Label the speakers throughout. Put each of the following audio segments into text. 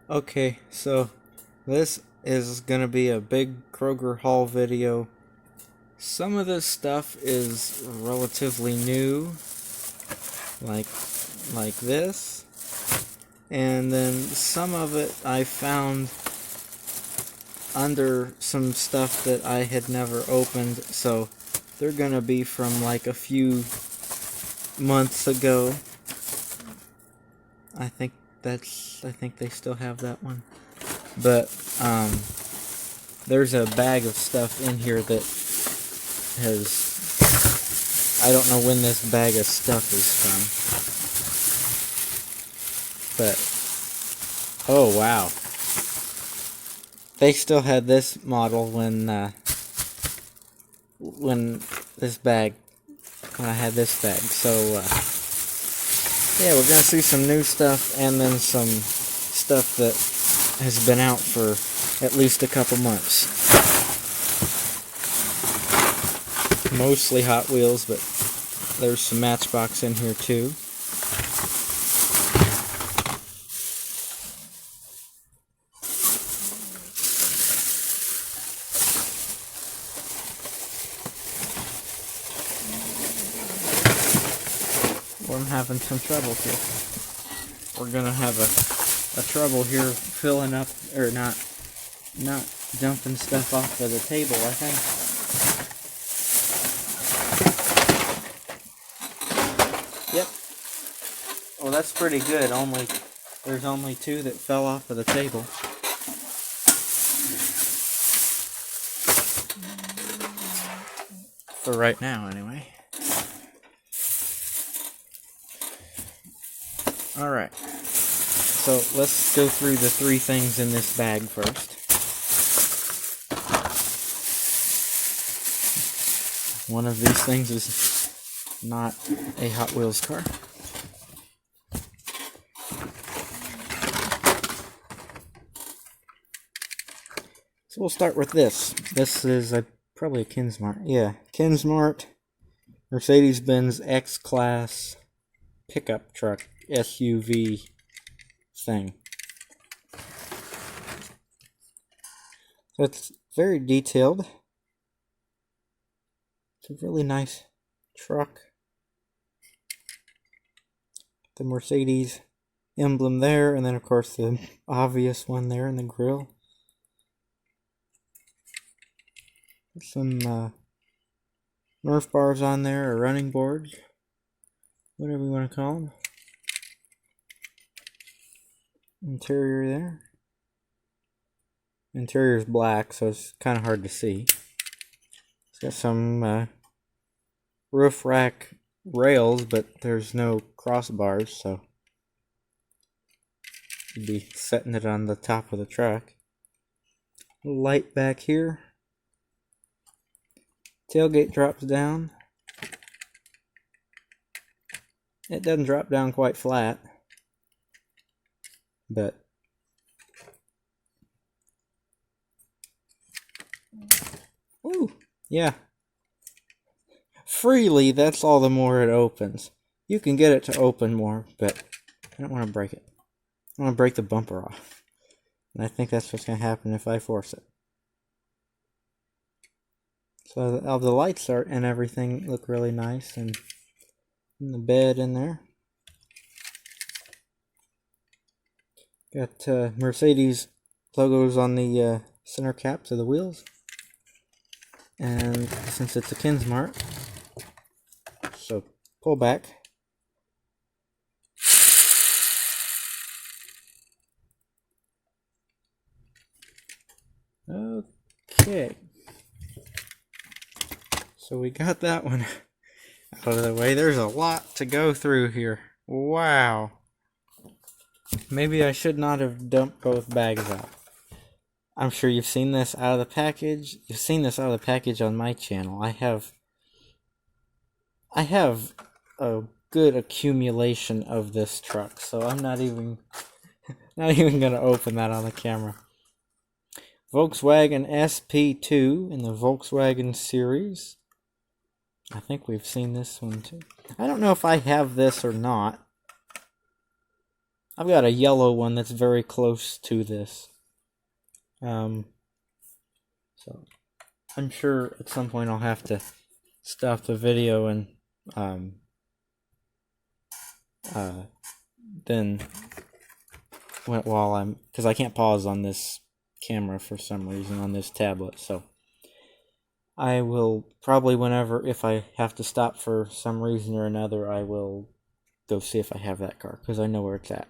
Speaker 1: Okay, so this is gonna be a big Kroger haul video. Some of this stuff is relatively new, like this, and then some of it I found under some stuff that I had never opened, so they're gonna be from like a few months ago. I think they still have that one. But there's a bag of stuff in here that I don't know when this bag of stuff is from. But oh wow. They still had this model when I had this bag. So yeah, we're gonna see some new stuff and then some stuff that has been out for at least a couple months. Mostly Hot Wheels, but there's some Matchbox in here too. I'm having some trouble here. We're gonna have a trouble here filling up, or not dumping stuff off of the table, I think. Yep. Well, that's pretty good. There's only two that fell off of the table. For right now, anyway. Alright, so let's go through the three things in this bag first. One of these things is not a Hot Wheels car. So we'll start with this. This is probably a Kinsmart. Yeah, Kinsmart Mercedes-Benz X-Class pickup truck. SUV thing. So it's very detailed. It's a really nice truck. The Mercedes emblem there, and then of course the obvious one there in the grille. Some Nerf bars on there, or running boards, whatever you want to call them. Interior there. Interior is black, so it's kind of hard to see. It's got some roof rack rails, but there's no crossbars, so you'd be setting it on the top of the truck. Light back here. Tailgate drops down. It doesn't drop down quite flat, but ooh, yeah. Freely, that's all the more it opens. You can get it to open more, but I don't want to break it. I want to break the bumper off. And I think that's what's going to happen if I force it. So all the lights are and everything look really nice, and the bed in there. Got Mercedes logos on the center caps of the wheels. And since it's a Kinsmart, so pull back. Okay. So we got that one out of the way. There's a lot to go through here. Wow. Maybe I should not have dumped both bags out. I'm sure you've seen this out of the package. You've seen this out of the package on my channel. I have a good accumulation of this truck, so I'm not even gonna open that on the camera. Volkswagen SP2 in the Volkswagen series. I think we've seen this one too. I don't know if I have this or not. I've got a yellow one that's very close to this. So I'm sure at some point I'll have to stop the video and then while because I can't pause on this camera for some reason on this tablet, so I will probably if I have to stop for some reason or another, I will go see if I have that car, because I know where it's at.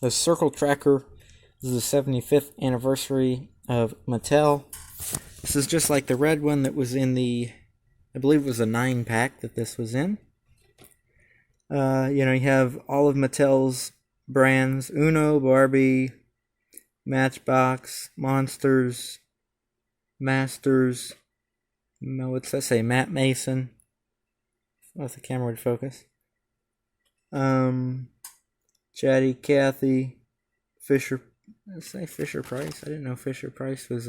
Speaker 1: The Circle Tracker is the 75th anniversary of Mattel. This is just like the red one that was in the, I believe it was a 9-pack that this was in. You have all of Mattel's brands: Uno, Barbie, Matchbox, Monsters, Masters, what's that say, Matt Mason, if the camera would focus, Chatty Cathy, Fisher, let's say Fisher Price. I didn't know Fisher Price was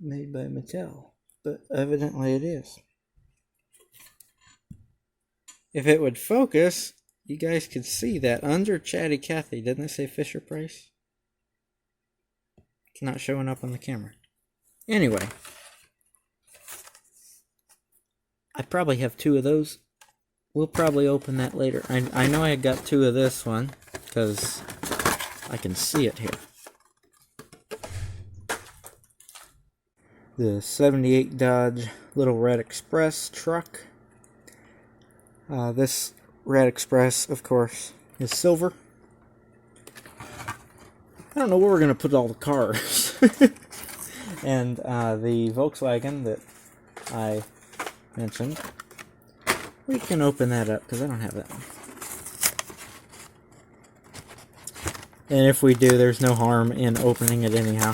Speaker 1: made by Mattel, but evidently it is. If it would focus, you guys could see that under Chatty Cathy, didn't it say Fisher Price? It's not showing up on the camera. Anyway, I probably have 2 of those. We'll probably open that later. I know I got 2 of this one because I can see it here. The 78 Dodge Little Red Express truck. This Red Express, of course, is silver. I don't know where we're going to put all the cars. And the Volkswagen that I mentioned, we can open that up because I don't have that one. And if we do, there's no harm in opening it anyhow.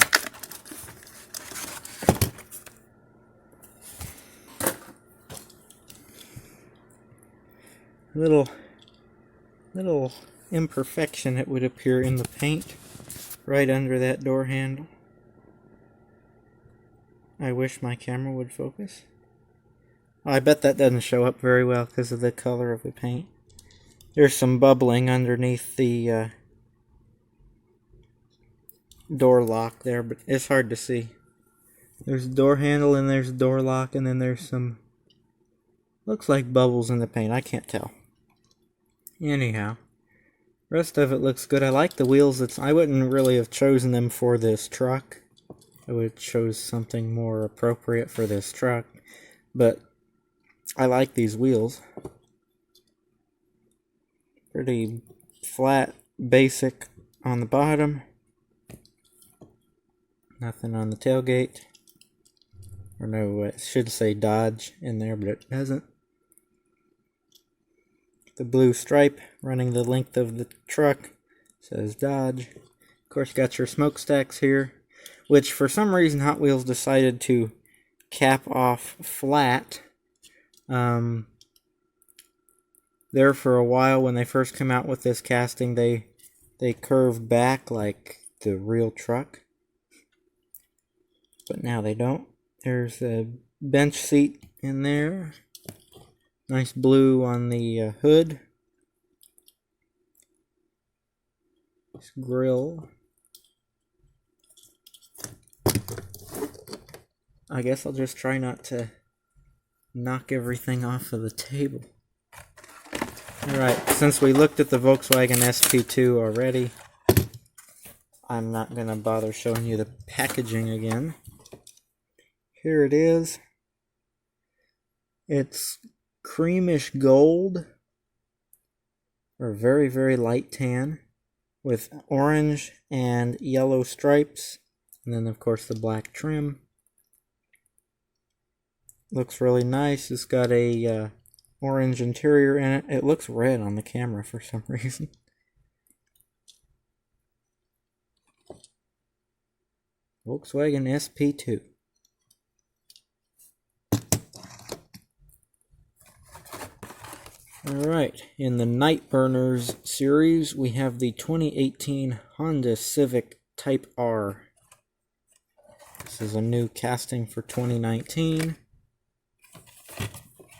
Speaker 1: Little imperfection, it would appear, in the paint right under that door handle. I wish my camera would focus. I bet that doesn't show up very well because of the color of the paint. There's some bubbling underneath the door lock there, but it's hard to see. There's a door handle and there's a door lock, and then there's some, looks like bubbles in the paint. I can't tell. Anyhow, rest of it looks good. I like the wheels. I wouldn't really have chosen them for this truck. I would have chose something more appropriate for this truck, but I like these wheels. Pretty flat, basic on the bottom. Nothing on the tailgate. Or no, it should say Dodge in there, but it doesn't. The blue stripe running the length of the truck says Dodge. Of course, got your smokestacks here, which for some reason Hot Wheels decided to cap off flat. There for a while, when they first came out with this casting, they curved back like the real truck, but now they don't. There's a bench seat in there. Nice blue on the hood. This grill. I guess I'll just try not to knock everything off of the table. Alright, since we looked at the Volkswagen SP2 already, I'm not going to bother showing you the packaging again. Here it is. It's creamish gold, or very, very light tan, with orange and yellow stripes, and then of course the black trim. Looks really nice. It's got a orange interior in it. It looks red on the camera for some reason. Volkswagen SP2. Alright, in the Night Burners series, we have the 2018 Honda Civic Type R. This is a new casting for 2019.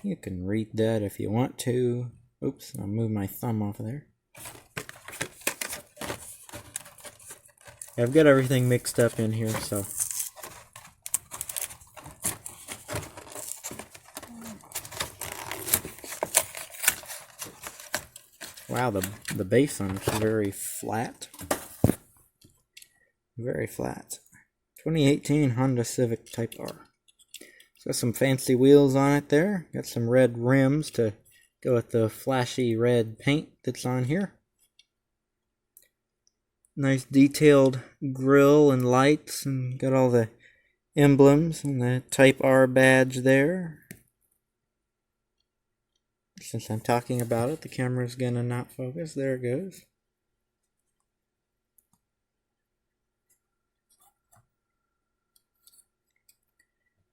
Speaker 1: You can read that if you want to. Oops, I'll move my thumb off of there. I've got everything mixed up in here, so. Wow, the base on it's very flat. Very flat. 2018 Honda Civic Type R. It's got some fancy wheels on it there. Got some red rims to go with the flashy red paint that's on here. Nice detailed grille and lights, and got all the emblems and the Type R badge there. Since I'm talking about it, the camera's gonna not focus. There it goes.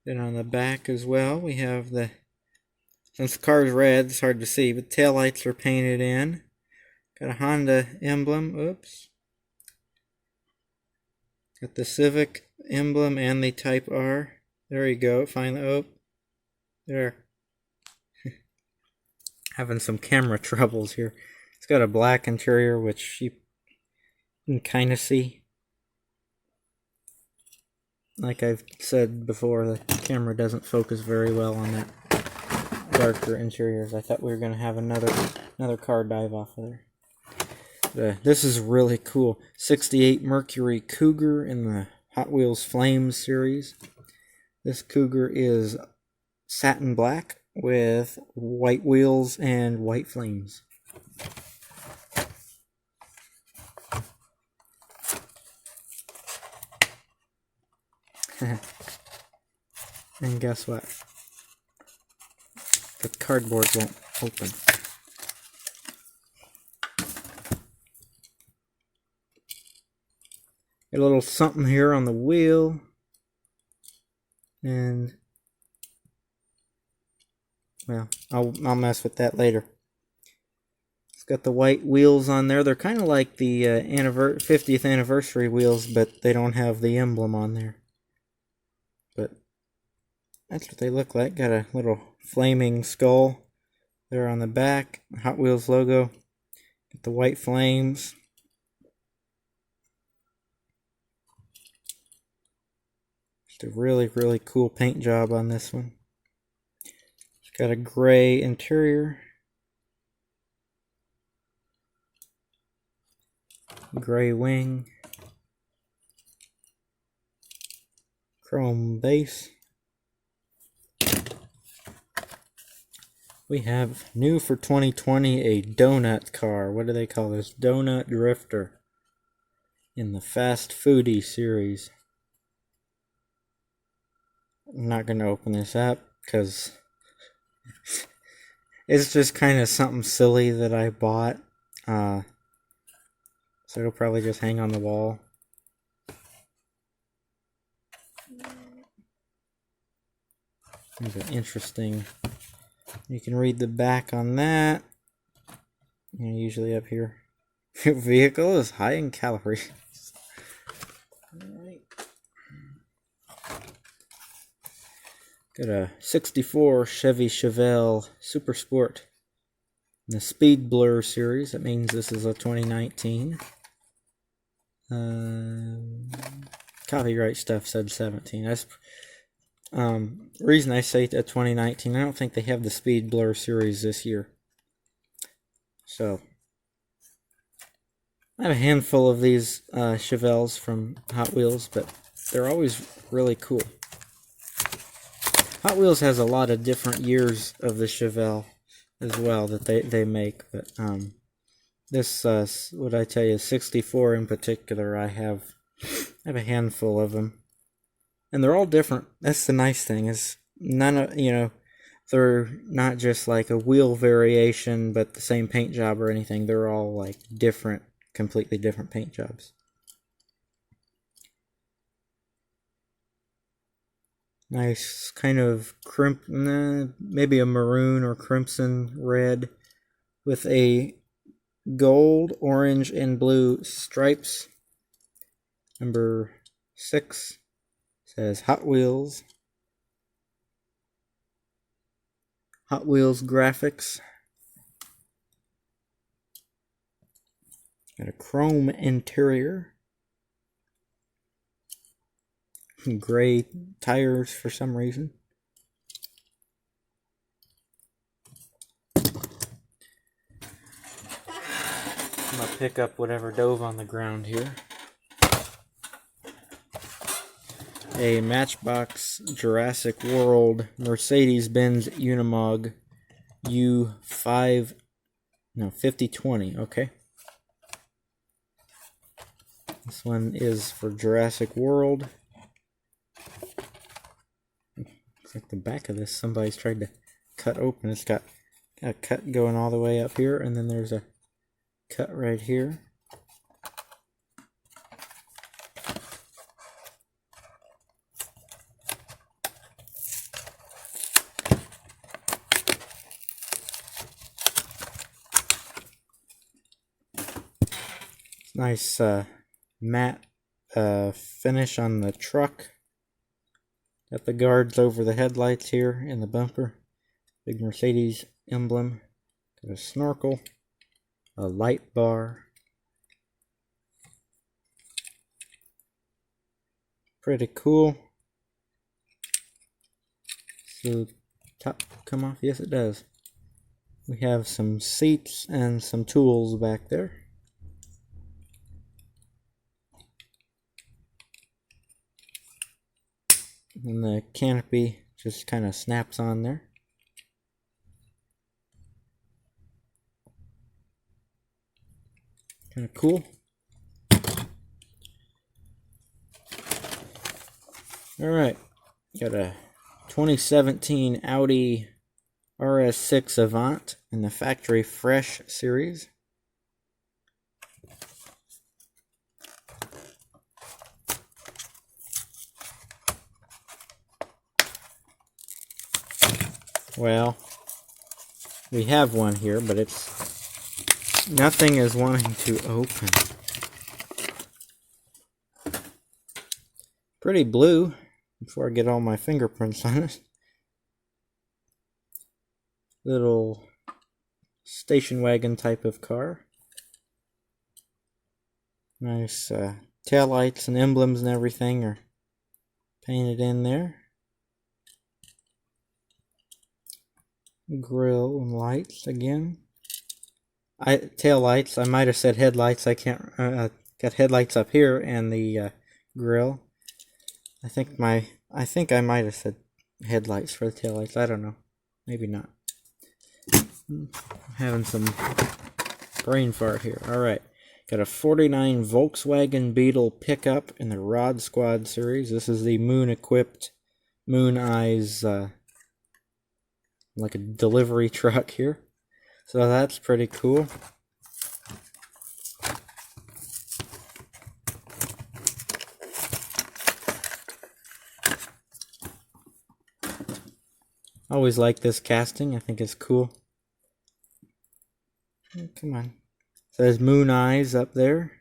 Speaker 1: Then on the back as well, we have the, since the car's red, it's hard to see, but taillights are painted in. Got a Honda emblem, oops. Got the Civic emblem and the Type R. There you go, finally, oh, there. Having some camera troubles here. It's got a black interior, which you can kind of see. Like I've said before, the camera doesn't focus very well on that darker interiors. I thought we were going to have another car dive off of there. This is really cool. 68 Mercury Cougar in the Hot Wheels Flames series. This Cougar is satin black with white wheels and white flames. And guess what? The cardboard won't open. Got a little something here on the wheel. And well, I'll mess with that later. It's got the white wheels on there. They're kind of like the 50th anniversary wheels, but they don't have the emblem on there. But that's what they look like. Got a little flaming skull there on the back. Hot Wheels logo. Got the white flames. Just a really, really cool paint job on this one. Got a gray interior, gray wing, chrome base. We have new for 2020 a donut car. What do they call this? Donut Drifter in the Fast Foodie series. I'm not going to open this up because it's just kind of something silly that I bought. So it'll probably just hang on the wall. There's an interesting, you can read the back on that. And usually up here. Your vehicle is high in calories. Alright. Got a 64 Chevy Chevelle Super Sport in the Speed Blur series. That means this is a 2019. Copyright stuff said 17. That's reason I say that 2019. I don't think they have the Speed Blur series this year. So I have a handful of these Chevelles from Hot Wheels, but they're always really cool. Hot Wheels has a lot of different years of the Chevelle as well that they make, but this what I tell you, 64 in particular, I have a handful of them, and they're all different. That's the nice thing, is none of, they're not just like a wheel variation but the same paint job or anything. They're all like different, completely different paint jobs. Nice kind of maybe a maroon or crimson red with a gold, orange, and blue stripes. Number 6 says Hot Wheels. Hot Wheels graphics. Got a chrome interior. Gray tires for some reason. I'm gonna pick up whatever dove on the ground here. A Matchbox Jurassic World Mercedes-Benz Unimog U5020. Okay. This one is for Jurassic World. Looks like the back of this somebody's tried to cut open. It's got a cut going all the way up here, and then there's a cut right here. Nice matte finish on the truck. Got the guards over the headlights here in the bumper. Big Mercedes emblem. Got a snorkel. A light bar. Pretty cool. So top come off? Yes, it does. We have some seats and some tools back there. And the canopy just kind of snaps on there. Kind of cool. Alright, got a 2017 Audi RS6 Avant in the Factory Fresh series. Well, we have one here, but nothing is wanting to open. Pretty blue, before I get all my fingerprints on it. Little station wagon type of car. Nice taillights and emblems and everything are painted in there. Grill and lights again. Tail lights. I might have said headlights. I can't. Got headlights up here and the grill. I think I might have said headlights for the tail lights. I don't know. Maybe not. I'm having some brain fart here. All right. Got a 49 Volkswagen Beetle pickup in the Rod Squad series. This is the moon-equipped Moon Eyes. Like a delivery truck here. So that's pretty cool. I always like this casting. I think it's cool. Oh, come on. It says Moon Eyes up there.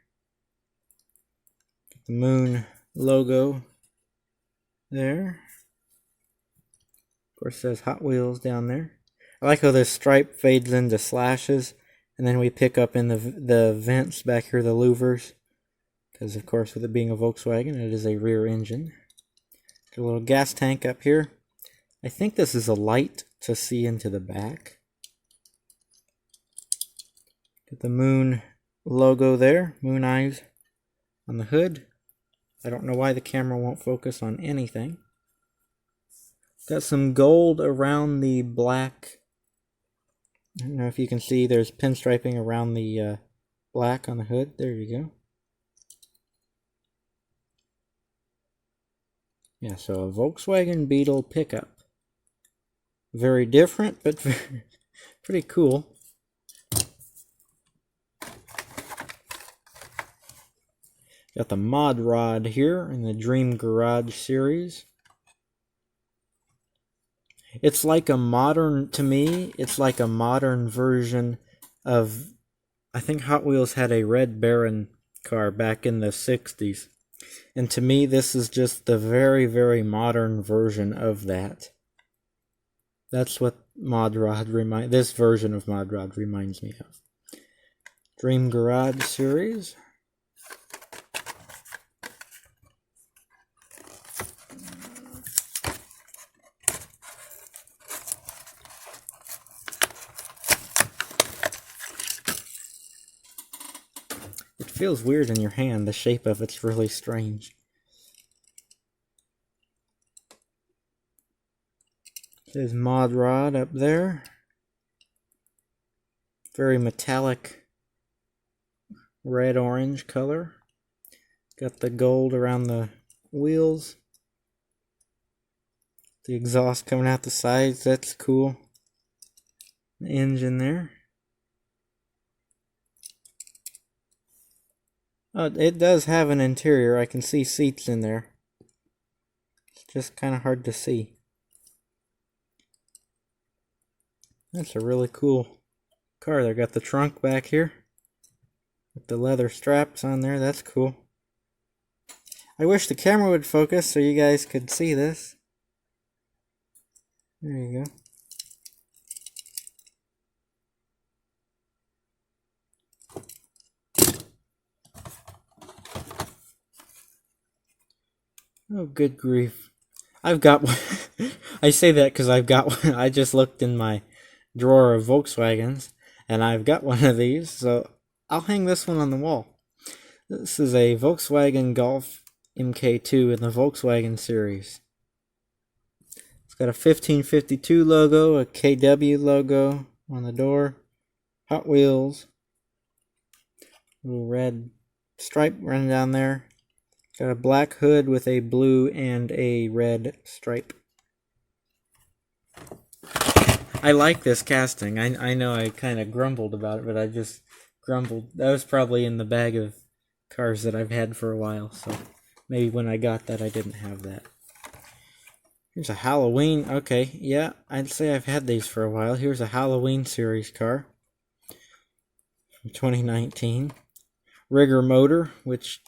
Speaker 1: Got the moon logo there. Of course, it says Hot Wheels down there. I like how this stripe fades into slashes, and then we pick up in the vents back here, the louvers, because of course, with it being a Volkswagen, it is a rear engine. Got a little gas tank up here. I think this is a light to see into the back. Got the moon logo there, Moon Eyes on the hood. I don't know why the camera won't focus on anything. Got some gold around the black. I don't know if you can see, there's pinstriping around the black on the hood. There you go. Yeah, so a Volkswagen Beetle pickup. Very different, but pretty cool. Got the Mod Rod here in the Dream Garage series. It's like a modern, to me, it's like a modern version of, I think Hot Wheels had a Red Baron car back in the 60s. And to me, this is just the very, very modern version of that. That's what this version of Mod Rod reminds me of. Dream Garage Series. It feels weird in your hand. The shape of it's really strange. There's Mod Rod up there. Very metallic red-orange color. Got the gold around the wheels. The exhaust coming out the sides. That's cool. The engine there. Oh, it does have an interior. I can see seats in there. It's just kind of hard to see. That's a really cool car. They got the trunk back here with the leather straps on there. That's cool. I wish the camera would focus so you guys could see this. There you go. Oh, good grief. I've got one. I say that because I've got one. I just looked in my drawer of Volkswagens, and I've got one of these, so I'll hang this one on the wall. This is a Volkswagen Golf MK2 in the Volkswagen series. It's got a 1552 logo, a KW logo on the door, Hot Wheels, little red stripe running down there. Got a black hood with a blue and a red stripe. I like this casting. I know I kind of grumbled about it, but I just grumbled. That was probably in the bag of cars that I've had for a while, so maybe when I got that I didn't have that. Here's a Halloween. Okay, yeah, I'd say I've had these for a while. Here's a Halloween series car from 2019. Rigger Motor, which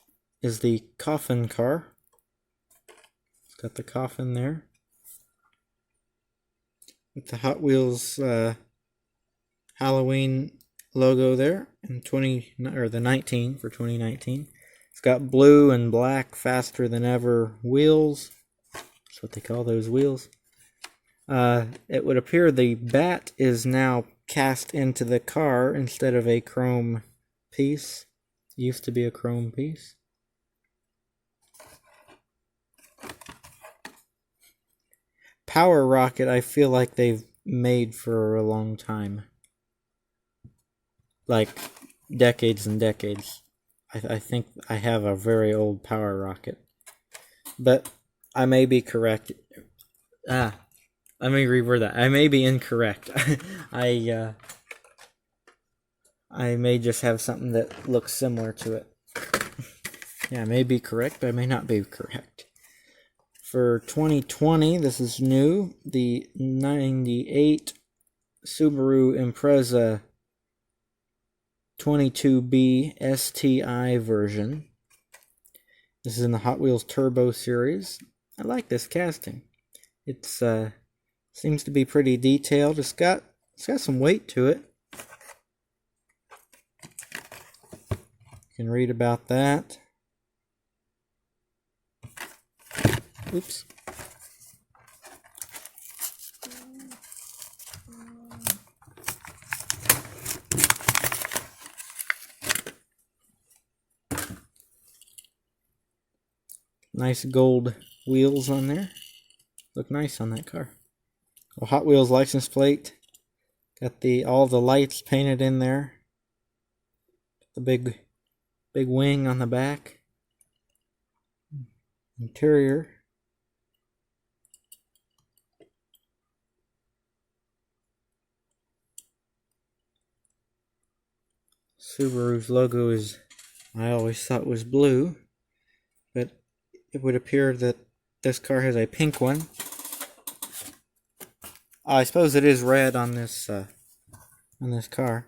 Speaker 1: is the coffin car. It's got the coffin there. With the Hot Wheels Halloween logo there. And the 19 for 2019. It's got blue and black faster than ever wheels. That's what they call those wheels. It would appear the bat is now cast into the car instead of a chrome piece. It used to be a chrome piece. Power Rocket, I feel like they've made for a long time. Like decades and decades. I think I have a very old Power Rocket. But I may be correct. Let me reword that. I may be incorrect. I may just have something that looks similar to it. Yeah, I may be correct, but I may not be correct. For 2020, this is new, the 98 Subaru Impreza 22B STI version. This is in the Hot Wheels Turbo series. I like this casting. It's seems to be pretty detailed. It's got some weight to it. You can read about that. Oops. Nice gold wheels on there. Look nice on that car. A Hot Wheels license plate. Got all the lights painted in there. The big wing on the back. Interior. Subaru's logo I always thought was blue, but it would appear that this car has a pink one. I suppose it is red on this car.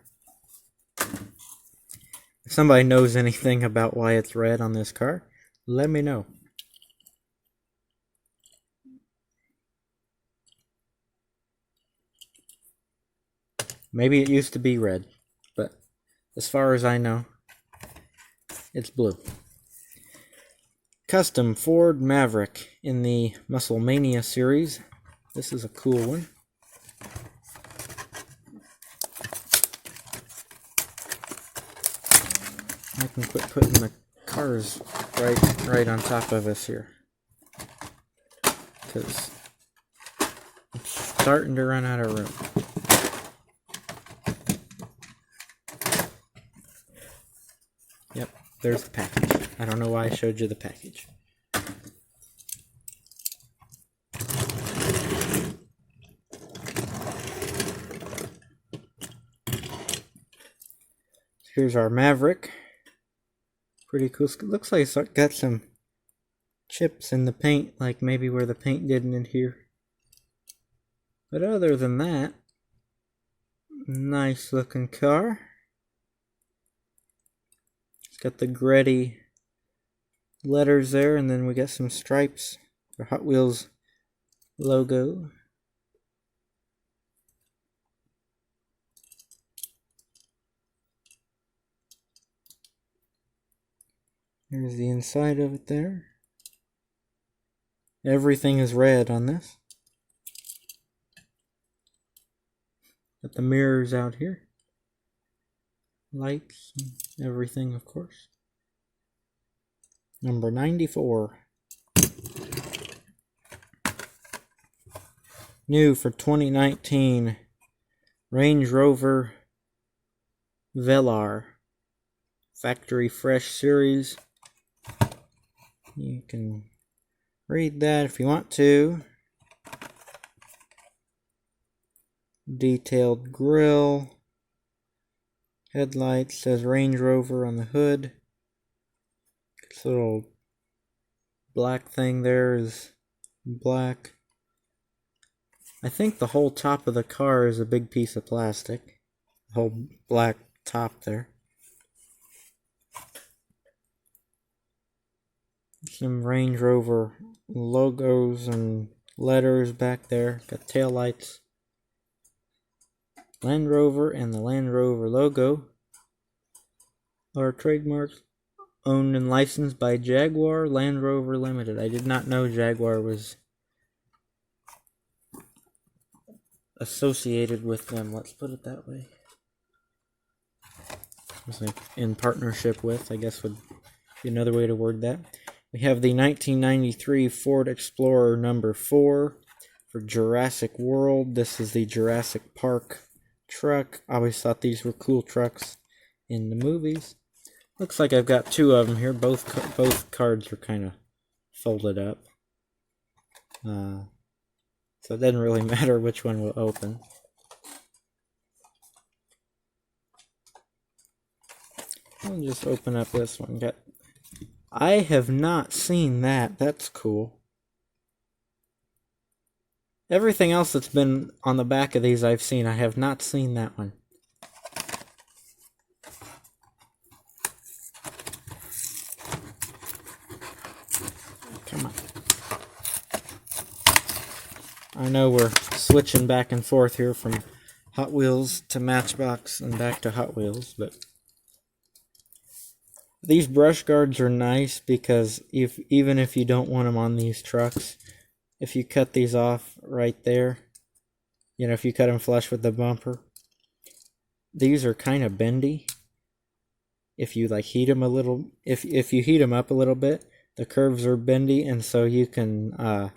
Speaker 1: If somebody knows anything about why it's red on this car, let me know. Maybe it used to be red, but As far as I know, it's blue. Custom Ford Maverick in the Muscle Mania series. This is a cool one. I can quit putting the cars right on top of us here, because it's starting to run out of room. Yep, there's the package. I don't know why I showed you the package. Here's our Maverick. Pretty cool. Looks like it's got some chips in the paint, like maybe where the paint didn't adhere. But other than that, nice looking car. It's got the Gretty letters there, and then we got some stripes for Hot Wheels logo. There's the inside of it there. Everything is red on this. Got the mirrors out here. Lights, and everything, of course. Number 94. New for 2019. Range Rover Velar. Factory Fresh Series. You can read that if you want to. Detailed grille. Headlights, says Range Rover on the hood. This little black thing there is black. I think the whole top of the car is a big piece of plastic. The whole black top there. Some Range Rover logos and letters back there. Got taillights. Land Rover and the Land Rover logo are trademarks owned and licensed by Jaguar Land Rover Limited. I did not know Jaguar was associated with them. Let's put it that way. It's like in partnership with, I guess would be another way to word that. We have the 1993 Ford Explorer number 4 for Jurassic World. This is the Jurassic Park truck. I always thought these were cool trucks in the movies. Looks like I've got two of them here. Both cards are kind of folded up. So it doesn't really matter which one will open. I'll just open up this one. I have not seen that. That's cool. Everything else that's been on the back of these I've seen. I have not seen that one. Come on. I know we're switching back and forth here from Hot Wheels to Matchbox and back to Hot Wheels, but these brush guards are nice because even if you don't want them on these trucks, if you cut these off right there, you know, if you cut them flush with the bumper, these are kind of bendy. If you like heat them a little, if you heat them up a little bit, the curves are bendy, and so you can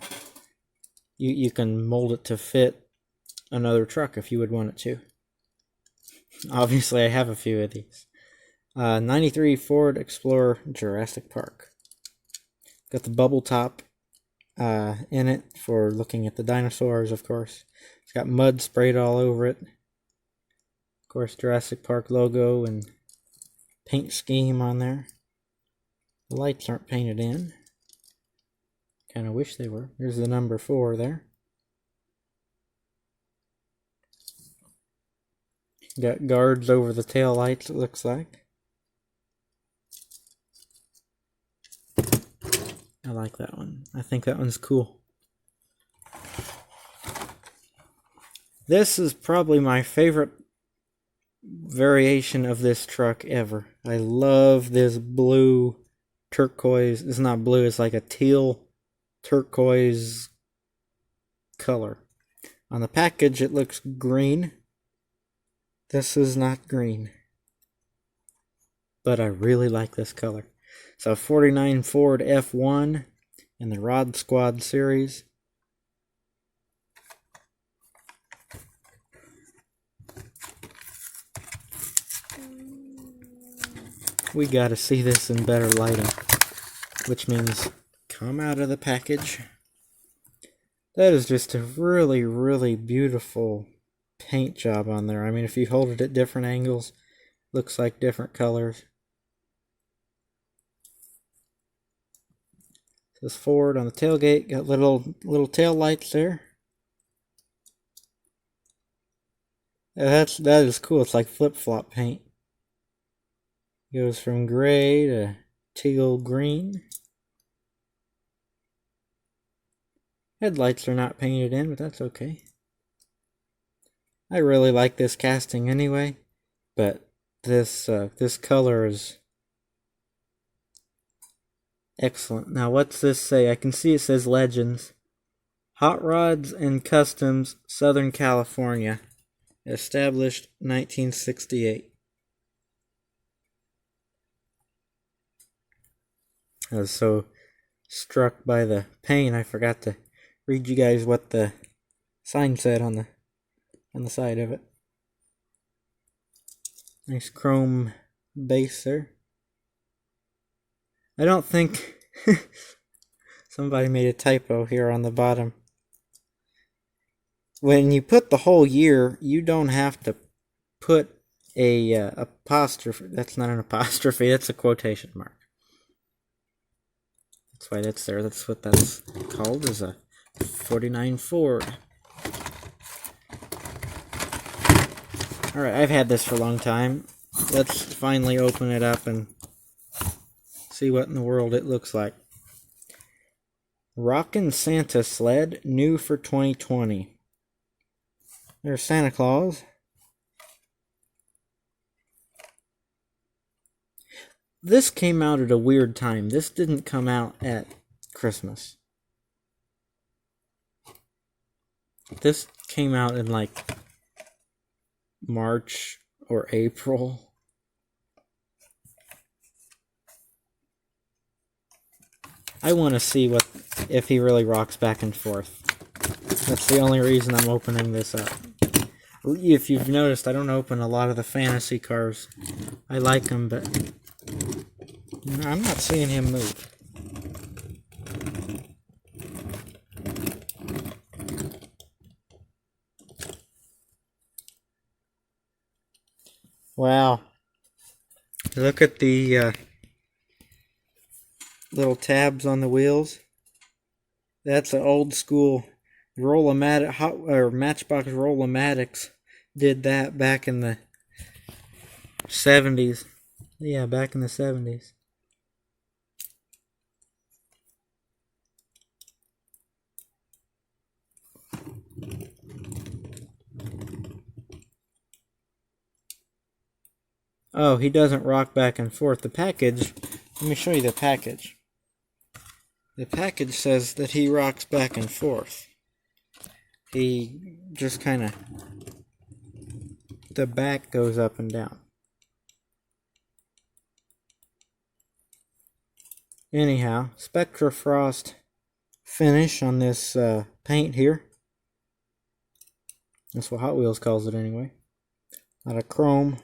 Speaker 1: you can mold it to fit another truck if you would want it to. Obviously, I have a few of these. 93 Ford Explorer Jurassic Park. Got the bubble top in it for looking at the dinosaurs, of course. It's got mud sprayed all over it. Of course, Jurassic Park logo and paint scheme on there. The lights aren't painted in. Kind of wish they were. There's the number 4 there. Got guards over the tail lights, it looks like. I like that one. I think that one's cool. This is probably my favorite variation of this truck ever. I love this blue turquoise. It's not blue, it's like a teal turquoise color. On the package it looks green. This is not green, but I really like this color. So 49 Ford F1 in the Rod Squad series. We gotta see this in better lighting, which means come out of the package. That is just a really, really beautiful paint job on there. I mean, if you hold it at different angles, looks like different colors. It says Ford on the tailgate, got little tail lights there. Yeah, that is cool. It's like flip-flop paint. Goes from gray to teal green. Headlights are not painted in, but that's okay. I really like this casting anyway, but this color is excellent. Now, what's this say? I can see it says Legends. Hot Rods and Customs, Southern California. Established 1968. I was so struck by the paint, I forgot to read you guys what the sign said on the side of it. Nice chrome base there. I don't think somebody made a typo here on the bottom. When you put the whole year, you don't have to put a apostrophe. That's not an apostrophe, that's a quotation mark. That's why that's there. That's what that's called, is a 49 Ford. Alright, I've had this for a long time. Let's finally open it up and see what in the world it looks like. Rockin' Santa Sled, new for 2020. There's Santa Claus. This came out at a weird time. This didn't come out at Christmas. This came out in like March or April. I want to see if he really rocks back and forth. That's the only reason I'm opening this up. If you've noticed, I don't open a lot of the fantasy cars. I like them, but I'm not seeing him move. Wow. Look at the little tabs on the wheels. That's an old school Roll-O-Matic, Matchbox Roll-O-Matics did that back in the 70s. Yeah, back in the 70s. Oh, he doesn't rock back and forth. The package, let me show you the package. The package says that he rocks back and forth. He just kind of, the back goes up and down. Anyhow, Spectra Frost finish on this paint here. That's what Hot Wheels calls it anyway. A lot of chrome.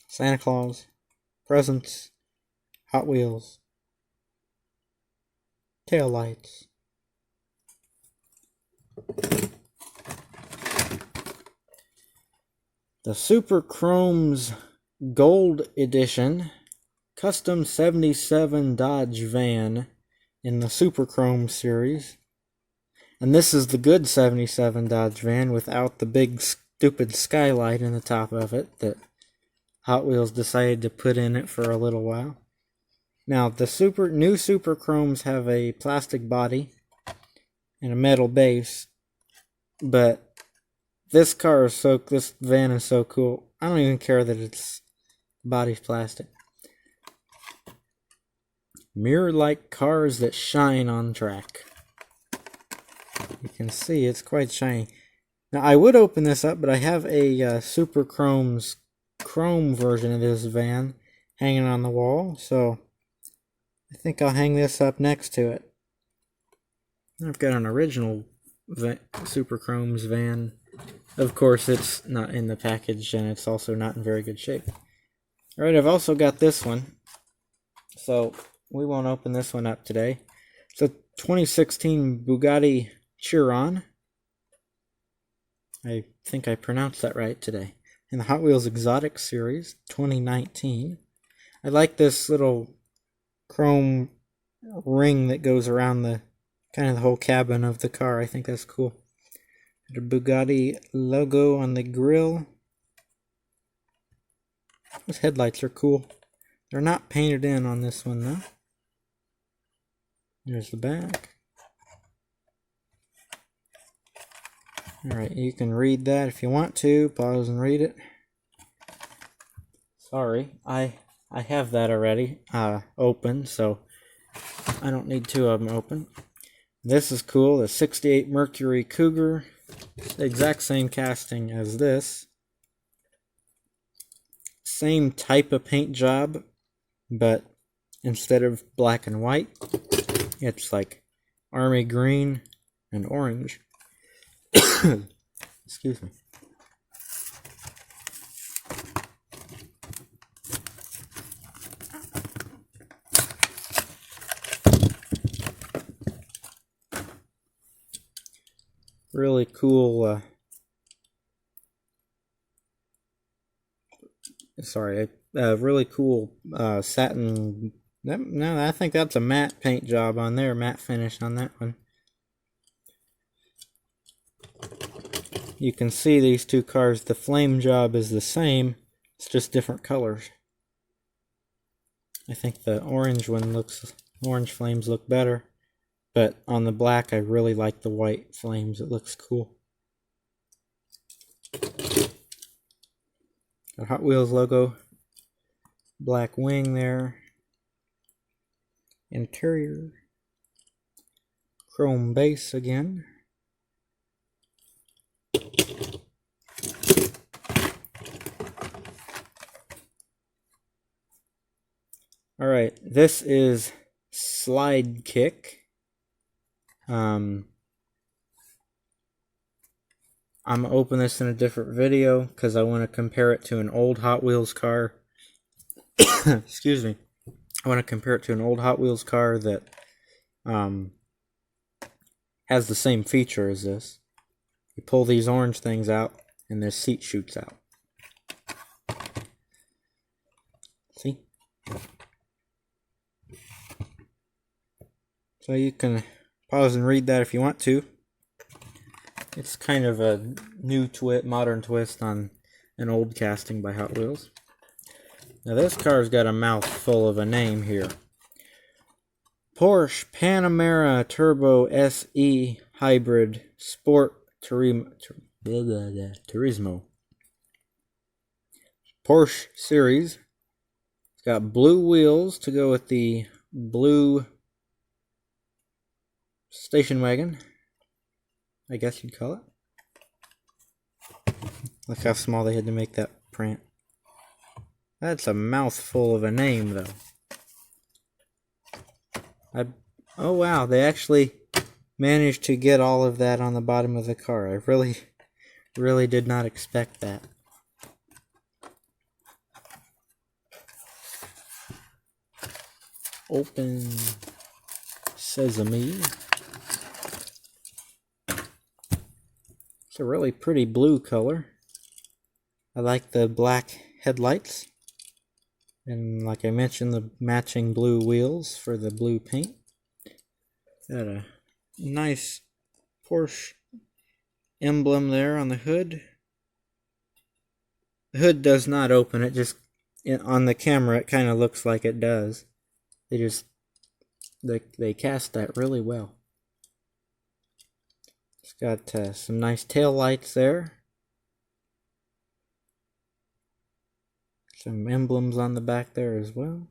Speaker 1: Santa Claus. Presents. Hot Wheels. Tail lights. The Super Chrome's Gold Edition Custom 77 Dodge van in the Super Chrome series. And this is the good 77 Dodge van without the big stupid skylight in the top of it that Hot Wheels decided to put in it for a little while. Now, the new Super Chromes have a plastic body and a metal base, but this van is so cool. I don't even care that its body's plastic. Mirror-like cars that shine on track. You can see it's quite shiny. Now I would open this up, but I have a Super Chrome's chrome version of this van hanging on the wall, so I think I'll hang this up next to it. I've got an original Super Chrome's van. Of course, it's not in the package, and it's also not in very good shape. Alright, I've also got this one, so we won't open this one up today. It's a 2016 Bugatti Chiron. I think I pronounced that right today. In the Hot Wheels Exotic Series, 2019. I like this little chrome ring that goes around the kind of the whole cabin of the car. I think that's cool. The Bugatti logo on the grille. Those headlights are cool. They're not painted in on this one though. There's the back. Alright, you can read that if you want to. Pause and read it. Sorry, I have that already open, so I don't need two of them open. This is cool, the 68 Mercury Cougar. The exact same casting as this. Same type of paint job, but instead of black and white, it's like army green and orange. Excuse me. Really cool, really cool satin. No, I think that's a matte paint job on there, matte finish on that one. You can see these two cars, the flame job is the same, it's just different colors. I think the orange flames look better, but on the black I really like the white flames, it looks cool. The Hot Wheels logo, black wing there, interior, chrome base again. Alright, this is Slide Kick. I'm going to open this in a different video because I want to compare it to an old Hot Wheels car. Excuse me. I want to compare it to an old Hot Wheels car that has the same feature as this. You pull these orange things out and the seat shoots out. See? So you can pause and read that if you want to. It's kind of a new modern twist on an old casting by Hot Wheels. Now this car's got a mouthful of a name here. Porsche Panamera Turbo SE Hybrid Sport Turismo. Porsche Series. It's got blue wheels to go with the blue station wagon, I guess you'd call it. Look how small they had to make that print. That's a mouthful of a name, though. Oh wow, they actually managed to get all of that on the bottom of the car. I really did not expect that. Open sesame. It's a really pretty blue color. I like the black headlights. And like I mentioned, the matching blue wheels for the blue paint. Got a nice Porsche emblem there on the hood. The hood does not open. It just, on the camera, it kind of looks like it does. They cast that really well. It's got some nice tail lights there. Some emblems on the back there as well.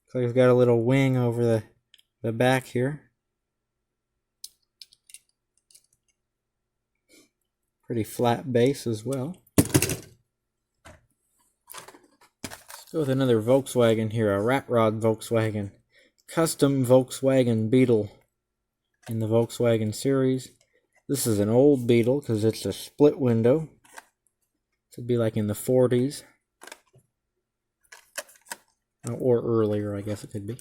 Speaker 1: Looks like it's got a little wing over the back here. Pretty flat base as well. Let's go with another Volkswagen here, a rat rod Volkswagen. Custom Volkswagen Beetle in the Volkswagen series. This is an old Beetle because it's a split window. It would be like in the 40s. Or earlier, I guess it could be.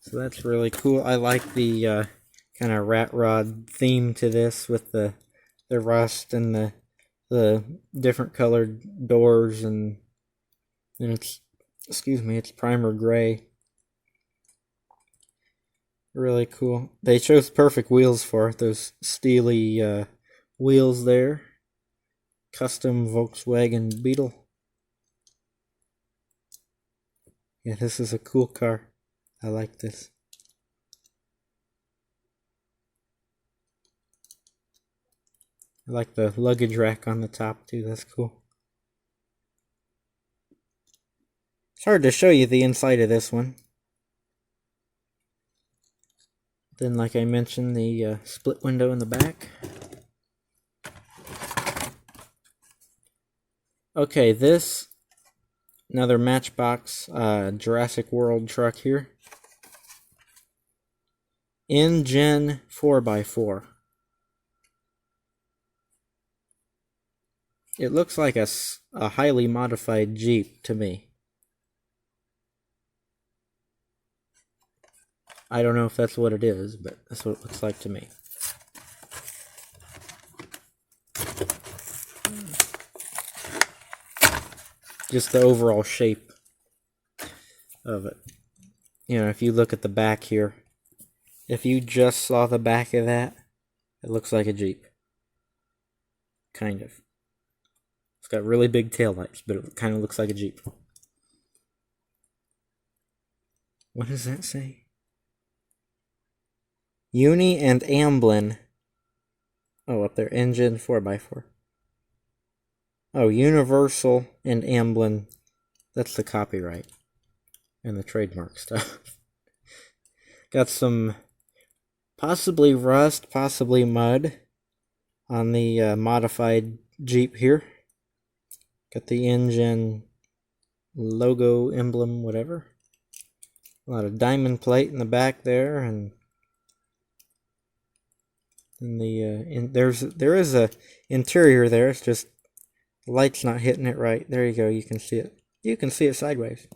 Speaker 1: So that's really cool. I like the kind of rat rod theme to this with the rust and the different colored doors, and it's, it's primer gray. Really cool. They chose perfect wheels for it, those steely wheels there. Custom Volkswagen Beetle. Yeah, this is a cool car. I like this. I like the luggage rack on the top too, that's cool. It's hard to show you the inside of this one. Then, like I mentioned, the split window in the back. Okay, this, another Matchbox Jurassic World truck here. Engine 4x4. It looks like a highly modified Jeep to me. I don't know if that's what it is, but that's what it looks like to me. Just the overall shape of it. You know, if you look at the back here, if you just saw the back of that, it looks like a Jeep. Kind of. It's got really big taillights, but it kind of looks like a Jeep. What does that say? Uni and Amblin. Oh, up there. Engine 4x4. Oh, Universal and Amblin. That's the copyright. And the trademark stuff. Got some possibly rust, possibly mud on the modified Jeep here. Got the engine logo, emblem, whatever. A lot of diamond plate in the back there, and there is a interior there. It's just the light's not hitting it right. There you go. You can see it. You can see it sideways.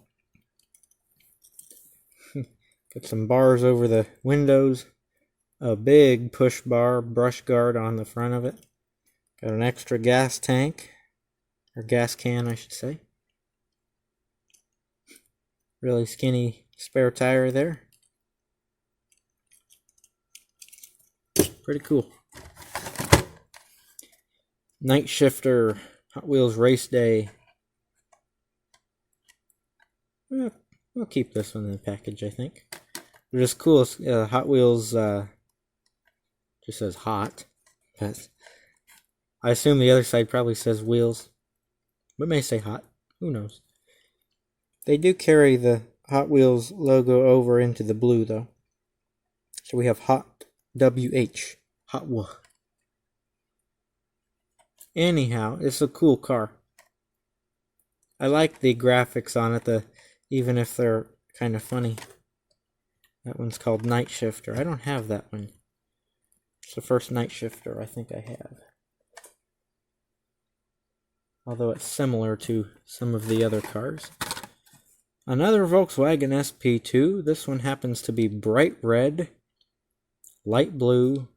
Speaker 1: Got some bars over the windows. A big push bar, brush guard on the front of it. Got an extra gas tank. Or gas can, I should say. Really skinny spare tire there. Pretty cool. Night Shifter, Hot Wheels Race Day. We'll keep this one in the package, I think. But it's cool. Hot Wheels just says hot. But I assume the other side probably says wheels. But may say hot. Who knows? They do carry the Hot Wheels logo over into the blue, though. So we have Hot WH. Hot W. Anyhow, it's a cool car. I like the graphics on it, even if they're kind of funny. That one's called Night Shifter. I don't have that one. It's the first Night Shifter I think I have. Although it's similar to some of the other cars. Another Volkswagen SP2. This one happens to be bright red, light blue,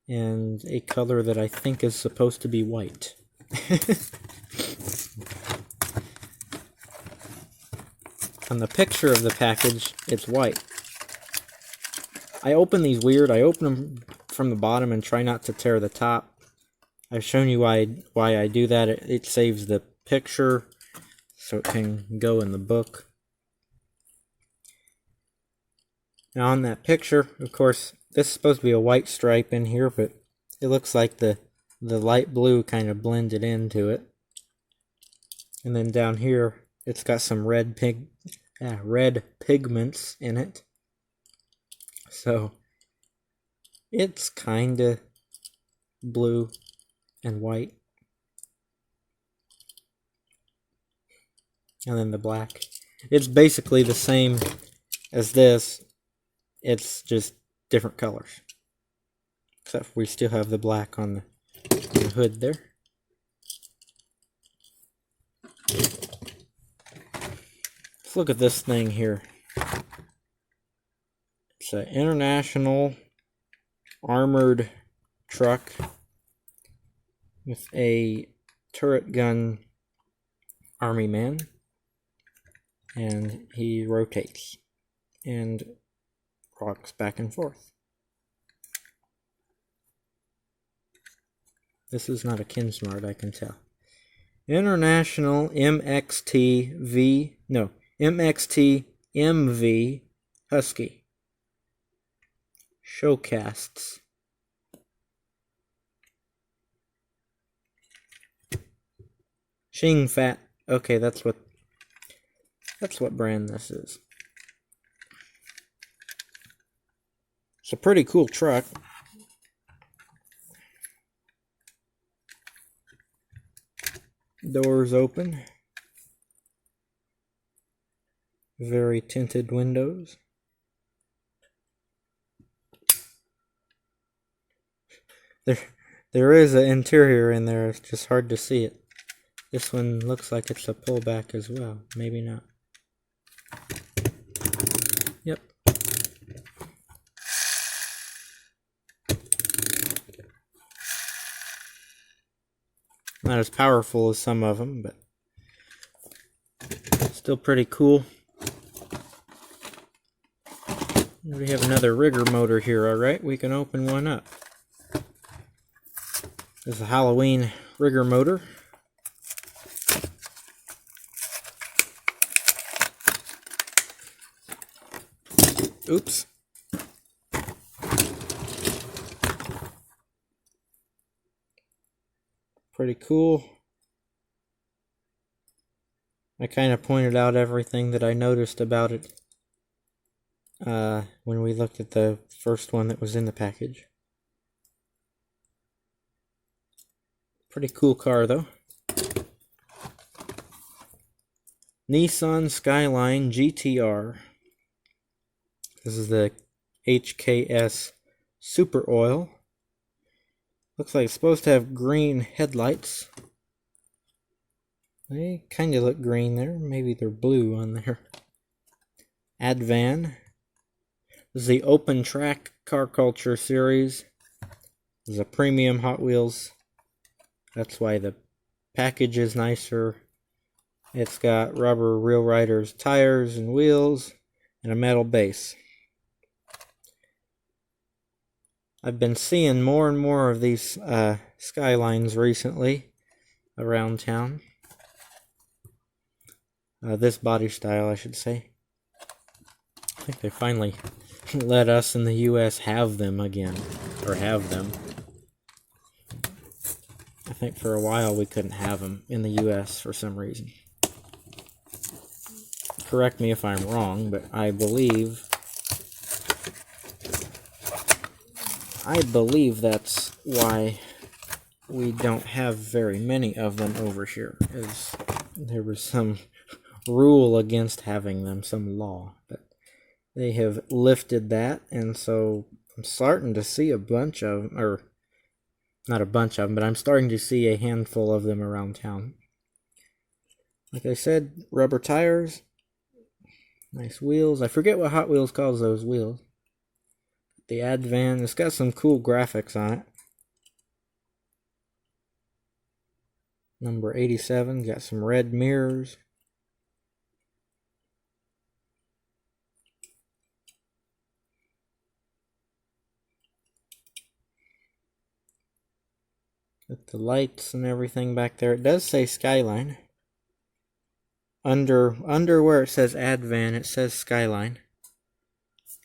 Speaker 1: and a color that I think is supposed to be white. On the picture of the package, it's white. I open these weird. I open them from the bottom and try not to tear the top. I've shown you why I do that. It saves the picture so it can go in the book. Now on that picture, of course, this is supposed to be a white stripe in here, but it looks like the light blue kind of blended into it. And then down here, it's got some red pigments in it. So it's kind of blue and white. And then the black. It's basically the same as this. It's just different colors. Except we still have the black on the hood there. Let's look at this thing here. It's an international armored truck with a turret gun army man, and he rotates and rocks back and forth. This is not a Kinsmart, I can tell. International MXT MV Husky. Showcasts. Shing Fat. Okay, that's what brand this is. It's a pretty cool truck. Doors open. Very tinted windows. There is an interior in there, it's just hard to see it. This one looks like it's a pullback as well. Maybe not. Yep. Not as powerful as some of them, but still pretty cool. We have another rigger motor here, alright? We can open one up. This is a Halloween rigger motor. Oops. Pretty cool. I kind of pointed out everything that I noticed about it when we looked at the first one that was in the package. Pretty cool car though. Nissan Skyline Gtr. This is the HKS Super Oil. Looks like it's supposed to have green headlights. They kind of look green there. Maybe they're blue on there. Advan. This is the Open Track Car Culture series. This is a premium Hot Wheels. That's why the package is nicer. It's got rubber Real Riders tires and wheels and a metal base. I've been seeing more and more of these Skylines recently around town. This body style, I should say. I think they finally let us in the US have them again. Or have them. I think for a while we couldn't have them in the US for some reason. Correct me if I'm wrong, but I believe that's why we don't have very many of them over here. Is there was some rule against having them, some law, but they have lifted that, and so I'm starting to see a bunch of them, or not a bunch of them, but I'm starting to see a handful of them around town. Like I said, rubber tires, nice wheels. I forget what Hot Wheels calls those wheels. The Advan, it's got some cool graphics on it. Number 87, got some red mirrors. Got the lights and everything back there. It does say Skyline. Under where it says Advan, it says Skyline.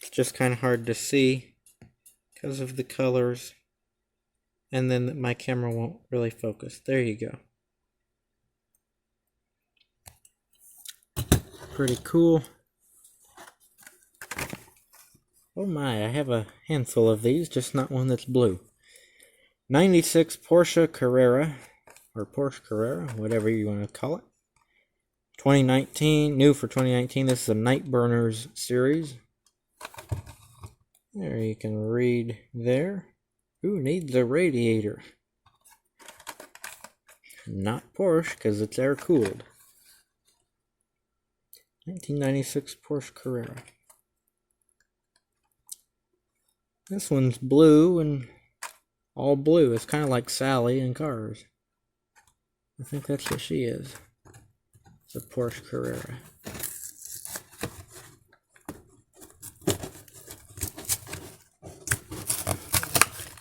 Speaker 1: It's just kind of hard to see because of the colors. And then my camera won't really focus. There you go. Pretty cool. Oh my, I have a handful of these, just not one that's blue. 96 Porsche Carrera, or Porsche Carrera, whatever you want to call it. 2019, new for 2019. This is a Night Burners series. There you can read there. Who needs a radiator? Not Porsche, because it's air cooled. 1996 Porsche Carrera. This one's blue and all blue. It's kind of like Sally in Cars. I think that's what she is. It's a Porsche Carrera.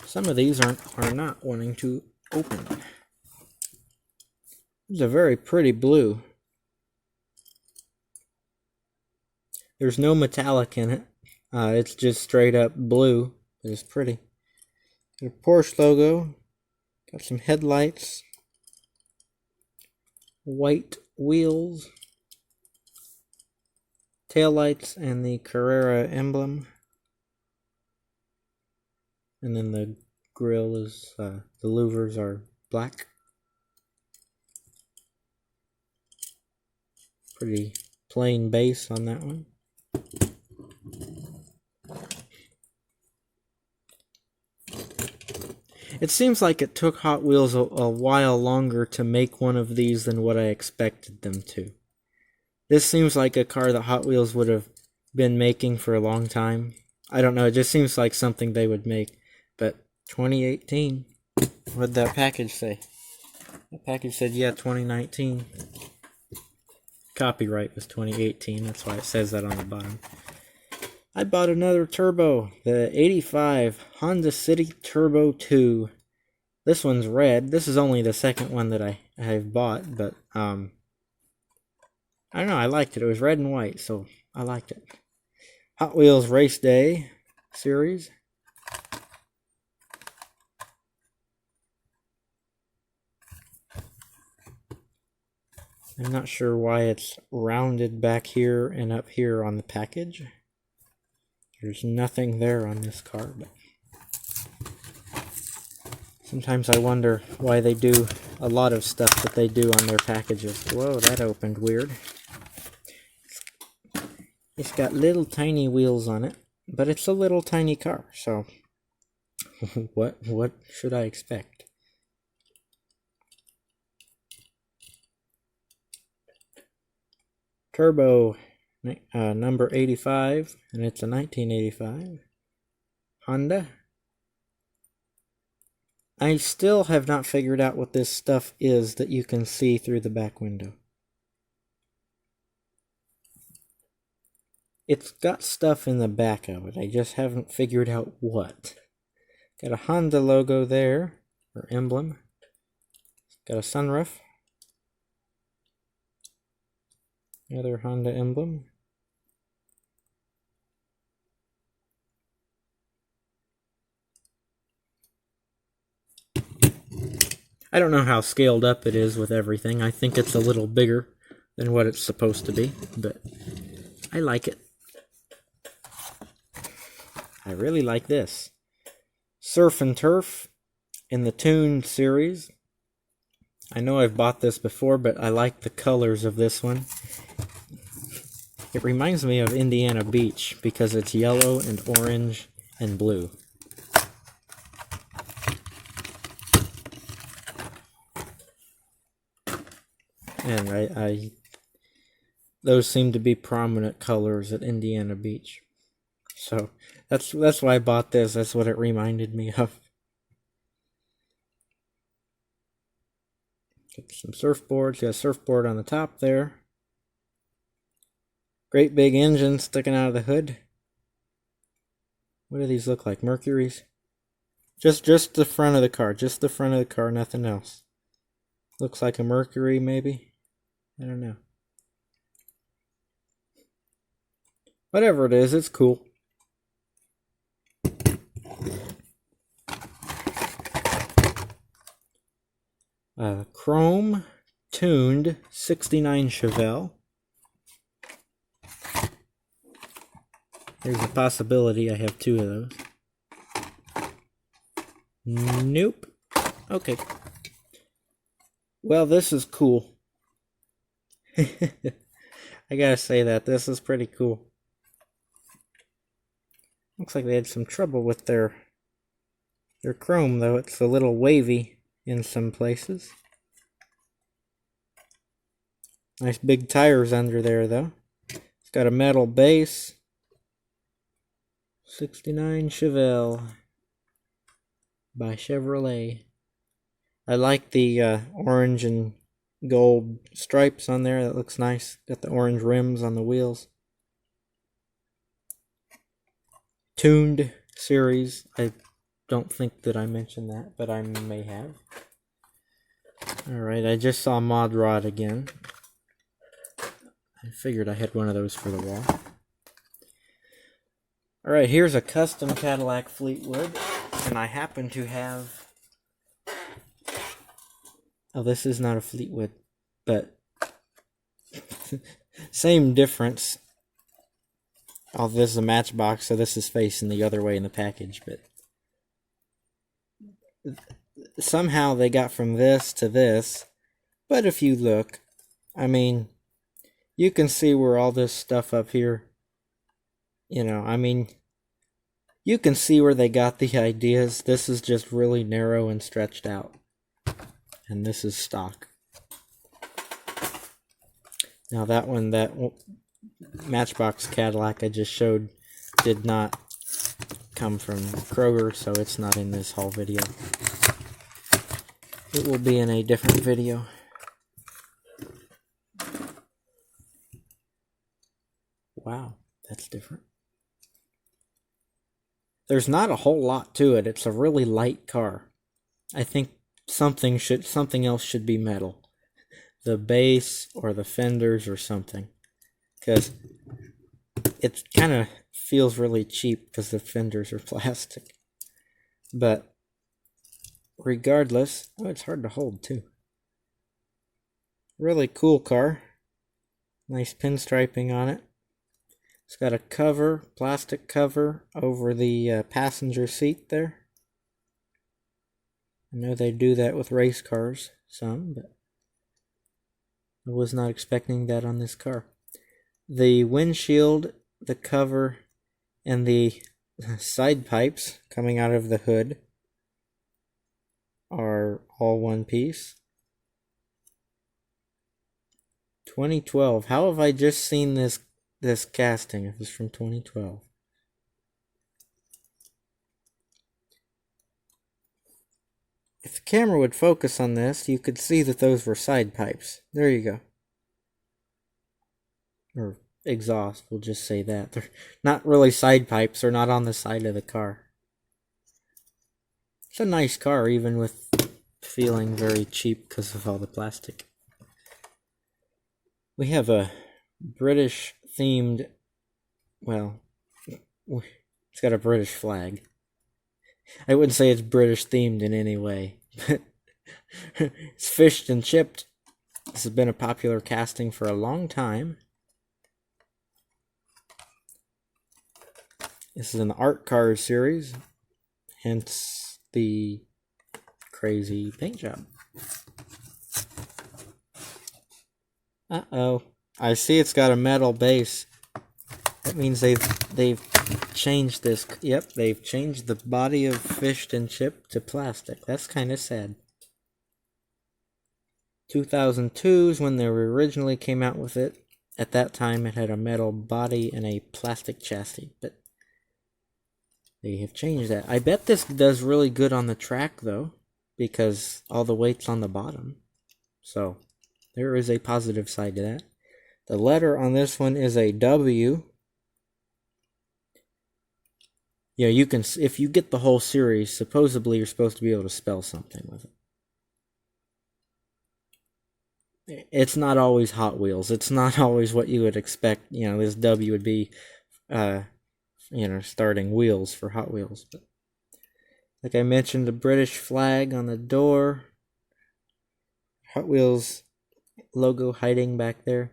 Speaker 1: Some of these are not wanting to open. It's a very pretty blue. There's no metallic in it. It's just straight up blue. It's pretty. The Porsche logo. Got some headlights. White wheels. Taillights and the Carrera emblem. And then the grille is, the louvers are black. Pretty plain base on that one. It seems like it took Hot Wheels a while longer to make one of these than what I expected them to. This seems like a car that Hot Wheels would have been making for a long time. I don't know, it just seems like something they would make. But 2018, what'd that package say? The package said, yeah, 2019. Copyright was 2018, that's why it says that on the bottom. I bought another turbo, the 85 Honda City Turbo 2. This one's red. This is only the second one that I've bought, but I don't know, I liked it. It was red and white, so I liked it. Hot Wheels Race Day series. I'm not sure why it's rounded back here and up here on the package. There's nothing there on this car, but sometimes I wonder why they do a lot of stuff that they do on their packages. Whoa, that opened weird. It's got little tiny wheels on it, but it's a little tiny car, so what should I expect? Turbo number 85, and it's a 1985 Honda. I still have not figured out what this stuff is that you can see through the back window. It's got stuff in the back of it. I just haven't figured out what. Got a Honda logo there, or emblem. Got a sunroof. Another Honda emblem. I don't know how scaled up it is with everything. I think it's a little bigger than what it's supposed to be, but I like it. I really like this. Surf and Turf in the Tune series. I know I've bought this before, but I like the colors of this one. It reminds me of Indiana Beach because it's yellow and orange and blue. And those seem to be prominent colors at Indiana Beach. So that's why I bought this. That's what it reminded me of. Got some surfboards. Got a surfboard on the top there. Great big engine sticking out of the hood. What do these look like? Mercuries? Just the front of the car. Just the front of the car, nothing else. Looks like a Mercury, maybe? I don't know. Whatever it is, it's cool. Chrome tuned 69 Chevelle. There's a possibility I have two of those. Nope. Okay. Well, this is cool. I gotta say that. This is pretty cool. Looks like they had some trouble with their chrome, though. It's a little wavy in some places. Nice big tires under there, though. It's got a metal base. 69 Chevelle by Chevrolet. I like the orange and gold stripes on there. That looks nice. Got the orange rims on the wheels. Tuned series. I don't think that I mentioned that, but I may have. Alright, I just saw Mod Rod again. I figured I had one of those for the wall. Alright, here's a custom Cadillac Fleetwood, and I happen to have... Oh, this is not a Fleetwood, but same difference. Oh, this is a Matchbox, so this is facing the other way in the package, but somehow they got from this to this. But if you look, I mean, you can see where all this stuff up here, you know, I mean, you can see where they got the ideas. This is just really narrow and stretched out. And this is stock. Now that one, that Matchbox Cadillac I just showed, did not come from Kroger, so it's not in this haul video. It will be in a different video. Wow, that's different. There's not a whole lot to it. It's a really light car. I think something else should be metal. The base or the fenders or something. Because it kind of feels really cheap because the fenders are plastic. But regardless, oh, it's hard to hold too. Really cool car. Nice pinstriping on it. It's got a cover, plastic cover over the passenger seat there. I know they do that with race cars, some, but I was not expecting that on this car. The windshield, the cover, and the side pipes coming out of the hood are all one piece. 2012. How have I just seen this casting if it's from 2012? If the camera would focus on this, you could see that those were side pipes. There you go. Or exhaust, we'll just say that. They're not really side pipes, they're not on the side of the car. It's a nice car, even with feeling very cheap because of all the plastic. We have a British themed, well, it's got a British flag. I wouldn't say it's British themed in any way, but it's fished and chipped. This has been a popular casting for a long time. This is an art car series, hence the crazy paint job. Uh-oh. I see it's got a metal base. That means they've changed this. Yep, they've changed the body of fished and chipped to plastic. That's kind of sad. 2002 is when they originally came out with it. At that time, it had a metal body and a plastic chassis, but they have changed that. I bet this does really good on the track, though, because all the weight's on the bottom. So, there is a positive side to that. The letter on this one is a W. Yeah, you can, if you get the whole series, supposedly you're supposed to be able to spell something with it. It's not always Hot Wheels. It's not always what you would expect. You know, this W would be, starting wheels for Hot Wheels. But like I mentioned, the British flag on the door. Hot Wheels logo hiding back there.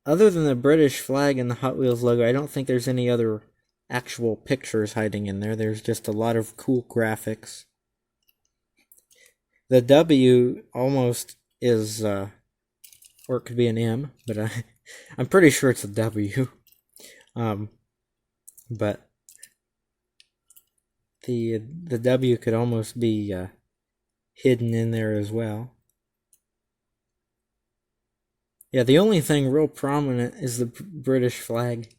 Speaker 1: Other than the British flag and the Hot Wheels logo, I don't think there's any other actual pictures hiding in there. There's just a lot of cool graphics. The W almost is, or it could be an M, but I'm pretty sure it's a W. But the W could almost be hidden in there as well. Yeah, the only thing real prominent is the British flag.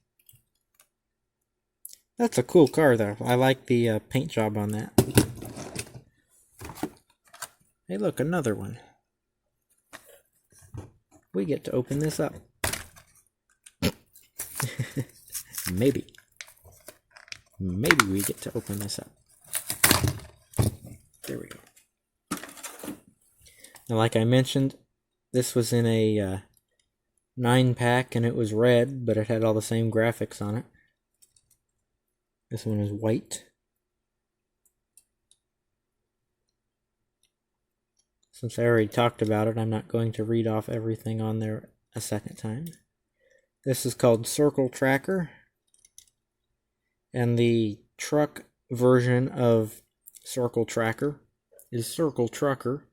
Speaker 1: That's a cool car, though. I like the paint job on that. Hey, look, another one. We get to open this up. Maybe. Maybe we get to open this up. There we go. Now, like I mentioned, this was in a 9-pack, and it was red, but it had all the same graphics on it. This one is white. Since I already talked about it, I'm not going to read off everything on there a second time. This is called Circle Tracker. And the truck version of Circle Tracker is Circle Trucker.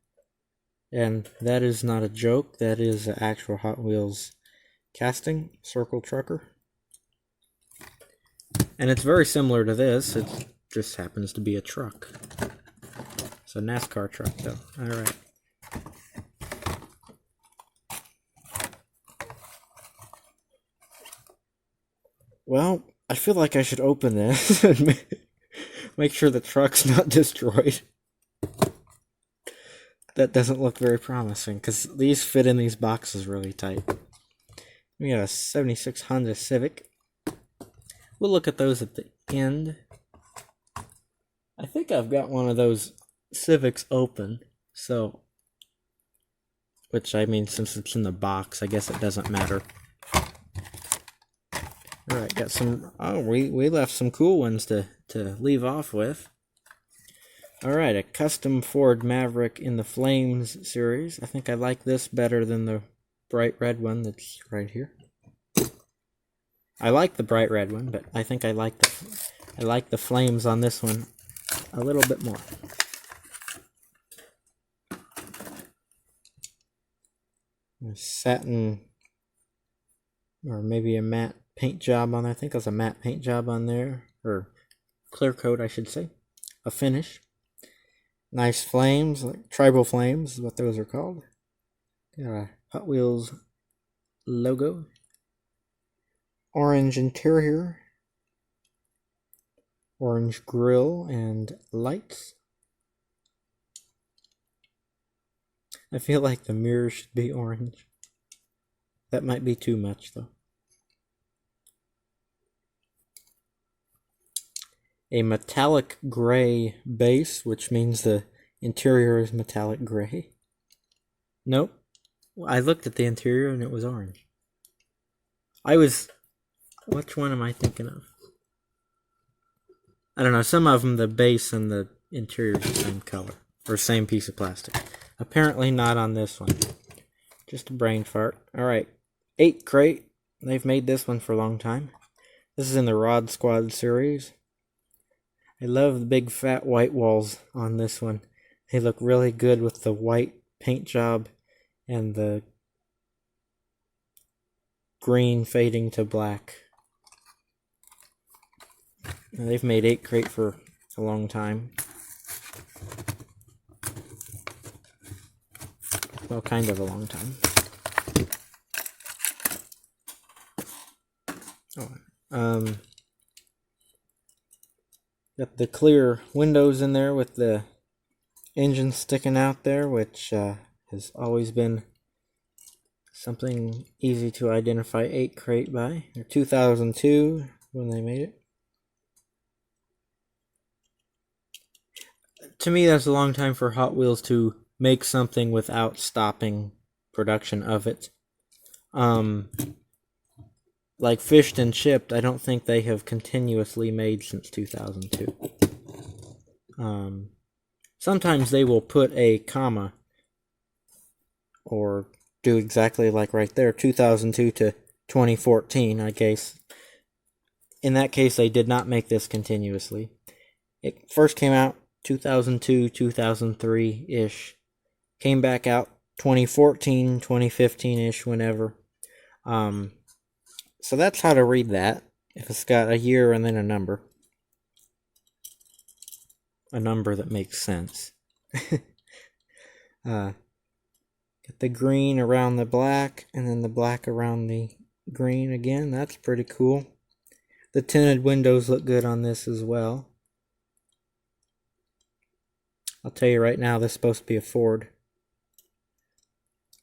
Speaker 1: And that is not a joke. That is an actual Hot Wheels casting, Circle Trucker. And it's very similar to this. It just happens to be a truck. It's a NASCAR truck, though. Alright. Well, I feel like I should open this and make sure the truck's not destroyed. That doesn't look very promising, because these fit in these boxes really tight. We got a 76 Honda Civic. We'll look at those at the end. I think I've got one of those Civics open, so... Which, I mean, since it's in the box, I guess it doesn't matter. Alright, got some... Oh, we left some cool ones to leave off with. Alright, a custom Ford Maverick in the Flames series. I think I like this better than the bright red one that's right here. I like the bright red one, but I think I like the flames on this one a little bit more. A satin, or maybe a matte paint job on there. I think there's a matte paint job on there, or clear coat, I should say. A finish. Nice flames, like tribal flames is what those are called. Got a Hot Wheels logo. Orange interior. Orange grille and lights. I feel like the mirror should be orange. That might be too much, though. A metallic gray base, which means the interior is metallic gray. Nope. I looked at the interior and it was orange. Which one am I thinking of? I don't know. Some of them, the base and the interior is the same color. Or same piece of plastic. Apparently not on this one. Just a brain fart. Alright. 8 crate. They've made this one for a long time. This is in the Rod Squad series. I love the big fat white walls on this one. They look really good with the white paint job and the green fading to black. Now, they've made 8 crate for a long time. Well, kind of a long time. Got the clear windows in there with the engine sticking out there, which has always been something easy to identify 8 crate by. Or 2002 when they made it. To me, that's a long time for Hot Wheels to make something without stopping production of it. Like Fished and Chipped, I don't think they have continuously made since 2002. Sometimes they will put a comma or do exactly like right there, 2002 to 2014, I guess. In that case, they did not make this continuously. It first came out 2002, 2003-ish. Came back out 2014, 2015-ish, whenever. So that's how to read that. If it's got a year and then a number. A number that makes sense. Got the green around the black, and then the black around the green again. That's pretty cool. The tinted windows look good on this as well. I'll tell you right now, this is supposed to be a Ford.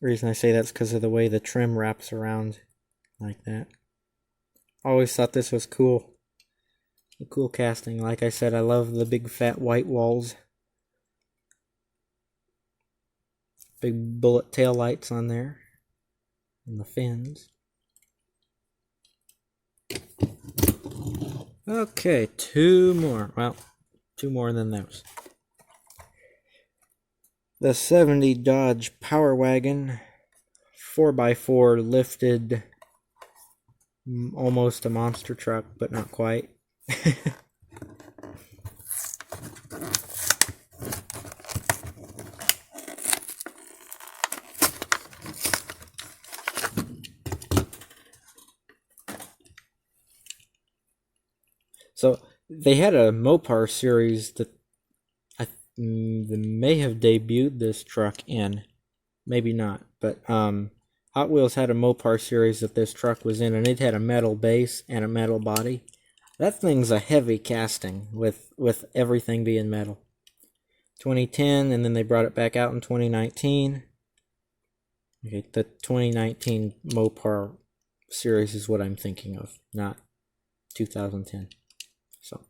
Speaker 1: The reason I say that's because of the way the trim wraps around like that. Always thought this was cool. A cool casting. Like I said, I love the big fat white walls. Big bullet tail lights on there. And the fins. Okay, two more. Well, two more than those. The 70 Dodge Power Wagon. 4x4 lifted. Almost a monster truck, but not quite. So they had a Mopar Series that may have debuted this truck in, maybe not, but Hot Wheels had a Mopar Series that this truck was in, and it had a metal base and a metal body. That thing's a heavy casting with everything being metal. 2010, and then they brought it back out in 2019. Okay, the 2019 Mopar Series is what I'm thinking of, not 2010. So,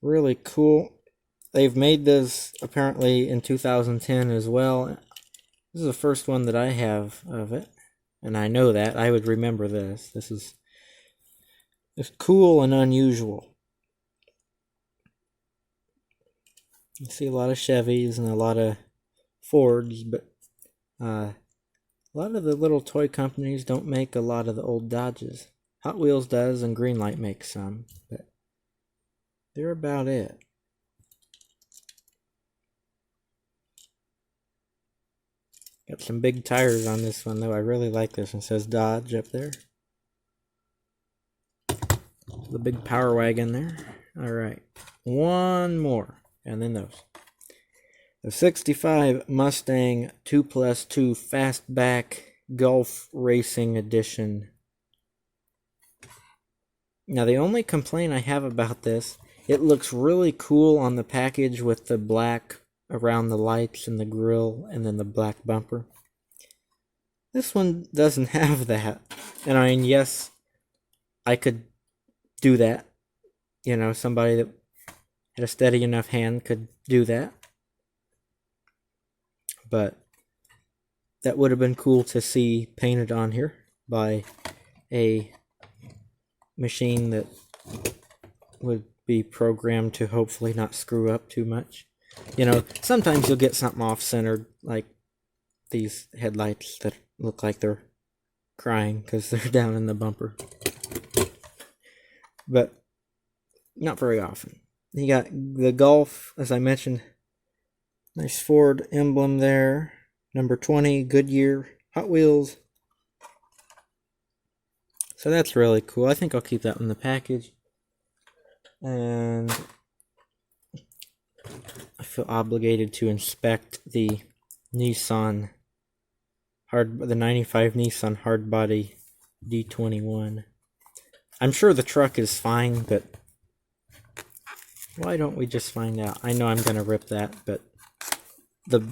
Speaker 1: really cool. They've made this apparently in 2010 as well. This is the first one that I have of it, and I know that. I would remember this. It's cool and unusual. You see a lot of Chevys and a lot of Fords, but a lot of the little toy companies don't make a lot of the old Dodges. Hot Wheels does, and Greenlight makes some, but they're about it. Got some big tires on this one, though. I really like this one. It says Dodge up there. The big Power Wagon there. Alright. One more. And then those. The 65 Mustang 2+2 Fastback Golf Racing Edition. Now, the only complaint I have about this, it looks really cool on the package with the black around the lights and the grille and then the black bumper. This one doesn't have that. And I mean, yes, I could do that. You know, somebody that had a steady enough hand could do that. But that would have been cool to see painted on here by a machine that would be programmed to hopefully not screw up too much. You know, sometimes you'll get something off-centered, like these headlights that look like they're crying because they're down in the bumper. But not very often. You got the Golf, as I mentioned. Nice Ford emblem there. Number 20, Goodyear, Hot Wheels. So that's really cool. I think I'll keep that in the package. And I feel obligated to inspect the Nissan the 95 Nissan Hardbody D21. I'm sure the truck is fine, but why don't we just find out? I know I'm going to rip that, but the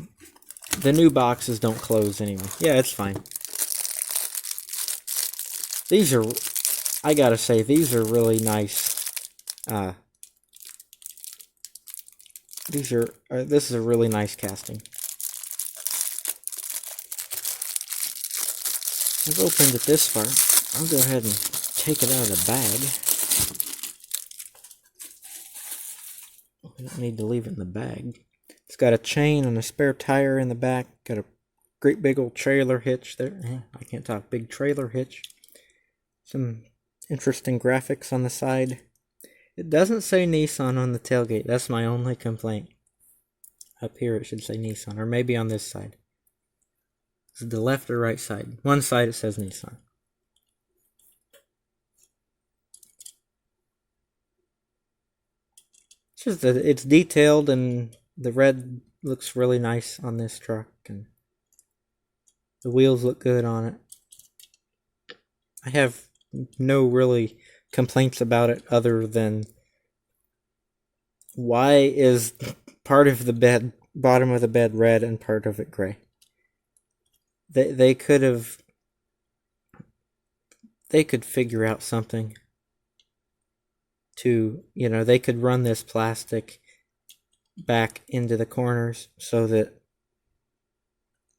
Speaker 1: new boxes don't close anyway. Yeah, it's fine. These are, I gotta say, these are really nice. This is a really nice casting. I've opened it this far. I'll go ahead and take it out of the bag. We don't need to leave it in the bag. It's got a chain and a spare tire in the back. Got a great big old trailer hitch there. I can't talk. Big trailer hitch. Some interesting graphics on the side. It doesn't say Nissan on the tailgate. That's my only complaint. Up here it should say Nissan. Or maybe on this side. Is it the left or right side? One side it says Nissan. It's just that it's detailed and the red looks really nice on this truck. And the wheels look good on it. I have no really complaints about it other than why is part of the bed, bottom of the bed red and part of it gray? They could figure out something to, they could run this plastic back into the corners so that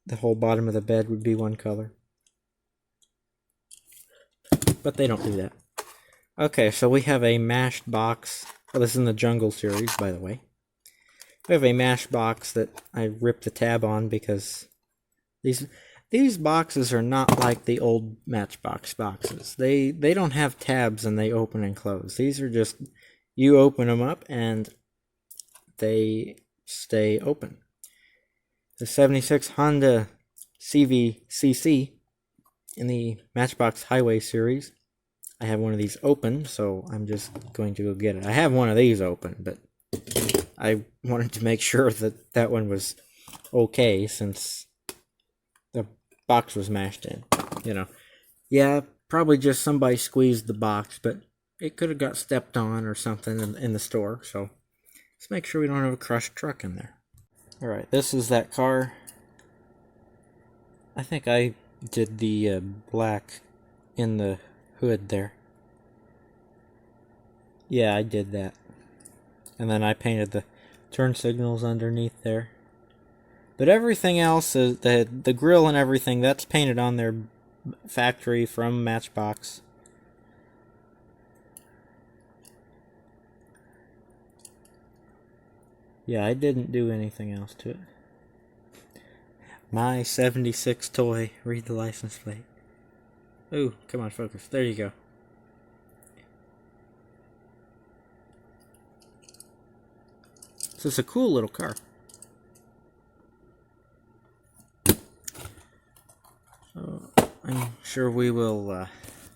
Speaker 1: the whole bottom of the bed would be one color. But they don't do that. Okay, so we have a mashed box. Well, this is in the Jungle series, by the way. We have a mashed box that I ripped the tab on because these boxes are not like the old Matchbox boxes. They don't have tabs and they open and close. These are just, you open them up and they stay open. The 76 Honda CVCC in the Matchbox Highway series. I have one of these open, so I'm just going to go get it. I have one of these open, but I wanted to make sure that that one was okay since the box was mashed in. Yeah, probably just somebody squeezed the box, but it could have got stepped on or something in the store, so let's make sure we don't have a crushed truck in there. Alright, this is that car. I think I did the black in the hood there. Yeah, I did that. And then I painted the turn signals underneath there. But everything else, is the grill and everything, that's painted on their factory from Matchbox. Yeah, I didn't do anything else to it. My 76 toy. Read the license plate. Ooh, come on, focus. There you go. So it's a cool little car. So I'm sure we will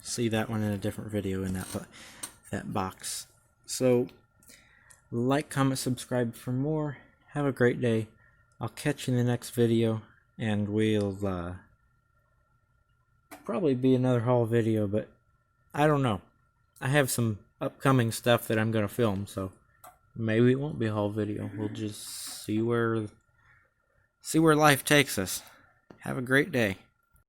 Speaker 1: see that one in a different video in that box. So like, comment, subscribe for more. Have a great day. I'll catch you in the next video, and we'll probably be another haul video, but I don't know. I have some upcoming stuff that I'm going to film, so maybe it won't be a haul video. We'll just see where life takes us. Have a great day.